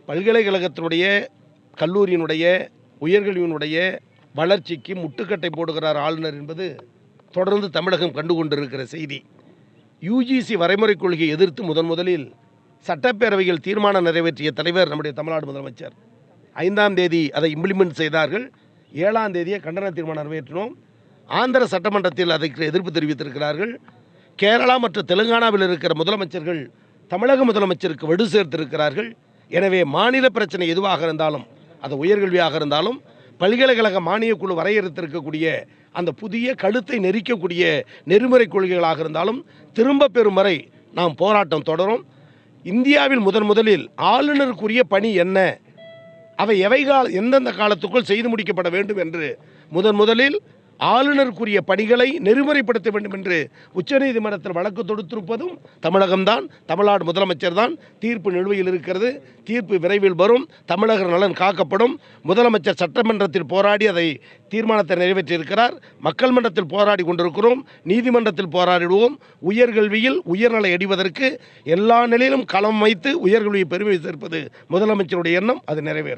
பல்கலைக்கழகத்தினுடைய கல்லூரியினுடைய உயர்கல்வியினுடைய வளர்ச்சிக்கு முட்டுக்கட்டை போடுகிறார் ஆளுநர் என்பது தொடர்ந்து தமிழகம் கண்டுகொண்டிருக்கிற செய்தி. யுஜிசி வரைமுறை கொள்கையை எதிர்த்து முதலில் சட்டப்பேரவையில் தீர்மானம் நிறைவேற்றிய தலைவர் நம்முடைய தமிழ்நாடு முதலமைச்சர். 5ஆம் தேதி அதை இம்ப்ளிமெண்ட் செய்தார்கள். 7ஆம் தேதியே கண்டன தீர்மானம் நிறைவேற்றினோம். ஆந்திர சட்டமன்றத்தில் அதற்கு எதிர்ப்பு தெரிவித்திருக்கிறார்கள். கேரளா மற்றும் தெலுங்கானாவில் இருக்கிற முதலமைச்சர்கள் தமிழக முதலமைச்சருக்கு வடு சேர்த்திருக்கிறார்கள். எனவே மாநில பிரச்சனை எதுவாக இருந்தாலும், அது உயர்கல்வியாக இருந்தாலும், பல்கலைக்கழக மானியக் குழு வரையறுத்திருக்கக்கூடிய அந்த புதிய கழுத்தை நெரிக்கக்கூடிய நெறிமுறை கொள்கைகளாக இருந்தாலும் திரும்ப பெறும் வரை நாம் போராட்டம் தொடரும். இந்தியாவில் முதலில் ஆளுநருக்குரிய பணி என்ன, அவை எந்தெந்த காலத்துக்குள் செய்து முடிக்கப்பட வேண்டும் என்று முதலில் ஆளுநருக்குரிய பணிகளை நெறிமுறைப்படுத்த வேண்டும் என்று உச்சநீதிமன்றத்தில் வழக்கு தொடுத்திருப்பதும் தமிழகம்தான். தமிழ்நாடு முதலமைச்சர் தான். தீர்ப்பு நிலுவையில் இருக்கிறது. தீர்ப்பு விரைவில் வரும். தமிழக நலன் காக்கப்படும். முதலமைச்சர் சட்டமன்றத்தில் போராடி அதை தீர்மானத்தை நிறைவேற்றியிருக்கிறார். மக்கள் மன்றத்தில் போராடி கொண்டிருக்கிறோம். நீதிமன்றத்தில் போராடிடுவோம். உயர்கல்வியில் உயர்நிலை அடைவதற்கு எல்லா நிலையிலும் களம் வைத்து உயர்கல்வியை பெருமை சேர்ப்பது முதலமைச்சருடைய எண்ணம். அது நிறைவேறும்.